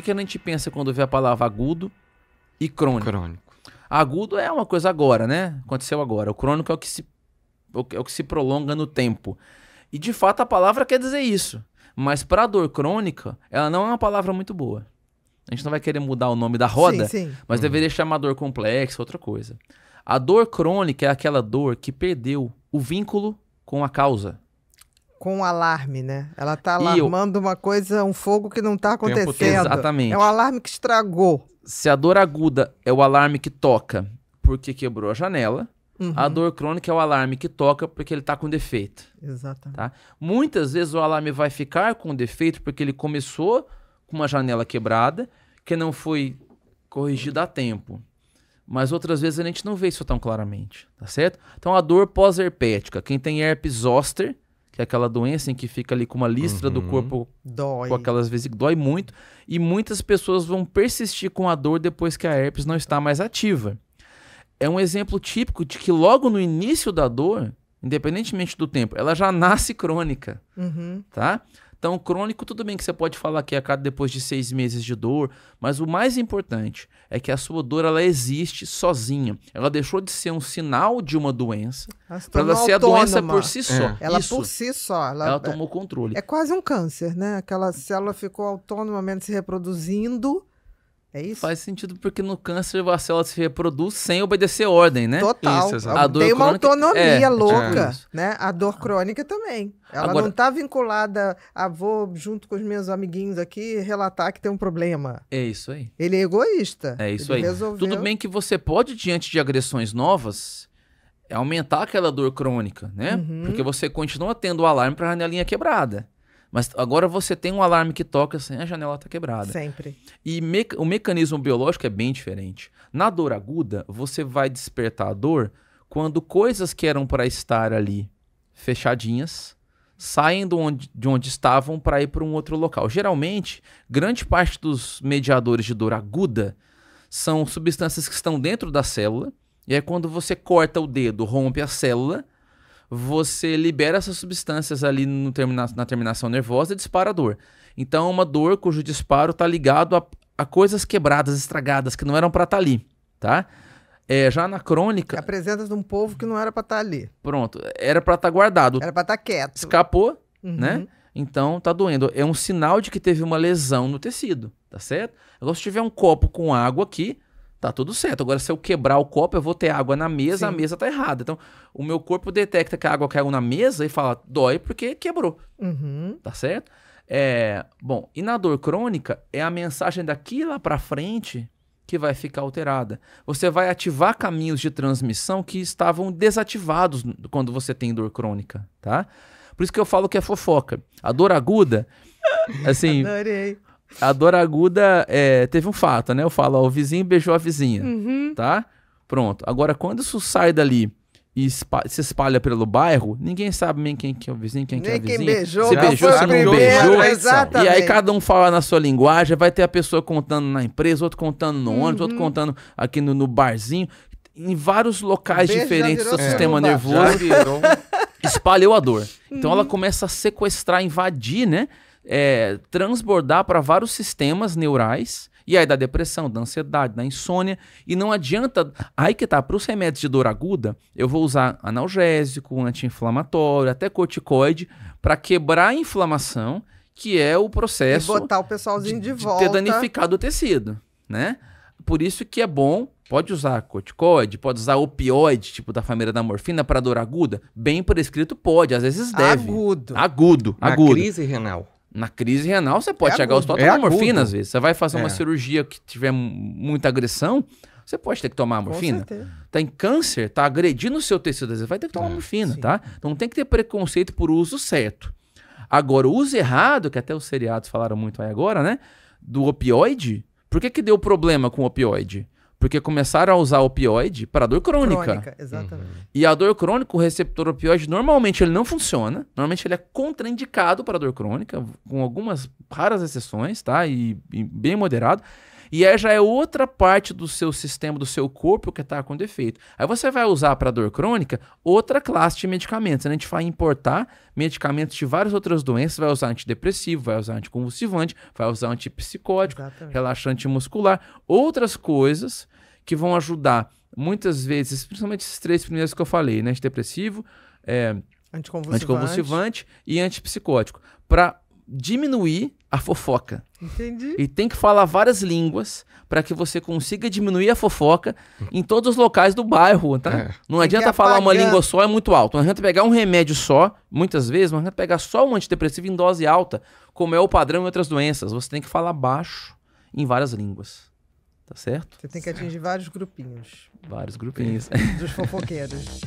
que a gente pensa quando vê a palavra agudo e crônico? Agudo é uma coisa agora, né? Aconteceu agora. O crônico é o que se prolonga no tempo. E de fato a palavra quer dizer isso. Mas para a dor crônica, ela não é uma palavra muito boa. A gente não vai querer mudar o nome da roda, mas deveria chamar dor complexa, outra coisa. A dor crônica é aquela dor que perdeu o vínculo com a causa. Com um alarme, né? Ela tá alarmando uma coisa, um fogo que não tá acontecendo. Exatamente. É um alarme que estragou. Se a dor aguda é o alarme que toca porque quebrou a janela, a dor crônica é o alarme que toca porque ele tá com defeito. Exatamente. Tá? Muitas vezes o alarme vai ficar com defeito porque ele começou com uma janela quebrada que não foi corrigida a tempo. Mas outras vezes a gente não vê isso tão claramente, tá certo? Então a dor pós-herpética, quem tem herpes zoster, que é aquela doença em que fica ali com uma listra do corpo, dói. Com aquelas vesículas, dói muito, e muitas pessoas vão persistir com a dor depois que a herpes não está mais ativa. É um exemplo típico de que logo no início da dor, independentemente do tempo, ela já nasce crônica, tá? Então, crônico, tudo bem que você pode falar que é depois de 6 meses de dor, mas o mais importante é que a sua dor, ela existe sozinha. Ela deixou de ser um sinal de uma doença para ela ser a doença por si só. Ela por si só. Ela tomou controle. É quase um câncer, né? Aquela célula ficou autonomamente se reproduzindo. É isso? Faz sentido porque no câncer a célula se reproduz sem obedecer ordem, né? Total. Isso, a dor tem uma crônica, autonomia louca, tipo né? A dor crônica também. Ela Agora, não está vinculada a vou junto com os meus amiguinhos aqui relatar que tem um problema. É isso aí. Ele é egoísta. É isso Ele aí. resolveu... Tudo bem que você pode, diante de agressões novas, aumentar aquela dor crônica, né? Porque você continua tendo o alarme para a janelinha quebrada. Mas agora você tem um alarme que toca sem a janela tá quebrada. Sempre. E o mecanismo biológico é bem diferente. Na dor aguda, você vai despertar a dor quando coisas que eram para estar ali fechadinhas saem de onde estavam para ir para um outro local. Geralmente, grande parte dos mediadores de dor aguda são substâncias que estão dentro da célula. E aí quando você corta o dedo, rompe a célula, você libera essas substâncias ali na terminação nervosa e dispara a dor. Então é uma dor cujo disparo está ligado a coisas quebradas, estragadas, que não eram para estar ali, tá? Já na crônica... A presença de um povo que não era para estar ali. Pronto, era para estar guardado. Era para estar quieto. Escapou, né? Então tá doendo. É um sinal de que teve uma lesão no tecido, tá certo? Agora se tiver um copo com água aqui, tá tudo certo. Agora, se eu quebrar o copo, eu vou ter água na mesa, a mesa tá errada. Então, o meu corpo detecta que a água caiu na mesa e fala, dói porque quebrou. Tá certo? Bom, e na dor crônica, é a mensagem daqui lá pra frente que vai ficar alterada. Você vai ativar caminhos de transmissão que estavam desativados quando você tem dor crônica, tá? Por isso que eu falo que é fofoca. A dor aguda, assim... Adorei. A dor aguda teve um fato, né? Eu falo, ó, o vizinho beijou a vizinha, tá? Pronto. Agora, quando isso sai dali e se espalha pelo bairro, ninguém sabe nem quem que é o vizinho, quem que é a vizinha. Quem beijou, se beijou, se não beijou. Exatamente. E aí cada um fala na sua linguagem, vai ter a pessoa contando na empresa, outro contando no ônibus, outro contando aqui no barzinho. Em vários locais diferentes do sistema nervoso, espalhou a dor. Então ela começa a sequestrar, invadir, né? Transbordar para vários sistemas neurais, e aí da depressão, da ansiedade, da insônia, e não adianta, aí que tá, para os remédios de dor aguda, eu vou usar analgésico, anti-inflamatório, até corticoide, para quebrar a inflamação, que é o processo e botar o pessoalzinho de volta. Ter danificado o tecido, né? Por isso que é bom, pode usar corticoide, pode usar opioide, tipo da família da morfina, para dor aguda, bem prescrito pode, às vezes deve. Agudo. Na crise renal. Na crise renal, você pode chegar ao hospital tomar morfina, às vezes. Você vai fazer uma cirurgia que tiver muita agressão, você pode ter que tomar morfina. Tem câncer, tá agredindo o seu tecido, às vezes vai ter que tomar morfina, tá? Então não tem que ter preconceito por uso certo. Agora, o uso errado, que até os seriados falaram muito aí agora, né? Do opioide, por que deu problema com o opioide? Porque começaram a usar opioide para dor crônica. Exatamente. E a dor crônica, o receptor opioide, normalmente ele não funciona. Normalmente ele é contraindicado para dor crônica, com algumas raras exceções, tá? E bem moderado. E aí já é outra parte do seu sistema, do seu corpo que está com defeito. Aí você vai usar para dor crônica outra classe de medicamentos. A gente vai importar medicamentos de várias outras doenças, vai usar antidepressivo, vai usar anticonvulsivante, vai usar antipsicótico, relaxante muscular, outras coisas que vão ajudar muitas vezes, principalmente esses 3 primeiros que eu falei, né? Antidepressivo, anticonvulsivante e antipsicótico, para diminuir a fofoca. Entendi. E tem que falar várias línguas para que você consiga diminuir a fofoca em todos os locais do bairro, tá? Não adianta falar uma língua só, é muito alto. Não adianta pegar um remédio só, muitas vezes, não adianta pegar só um antidepressivo em dose alta, como é o padrão em outras doenças. Você tem que falar baixo em várias línguas. Tá certo? Você tem que atingir vários grupinhos. Vários grupinhos. Dos fofoqueiros.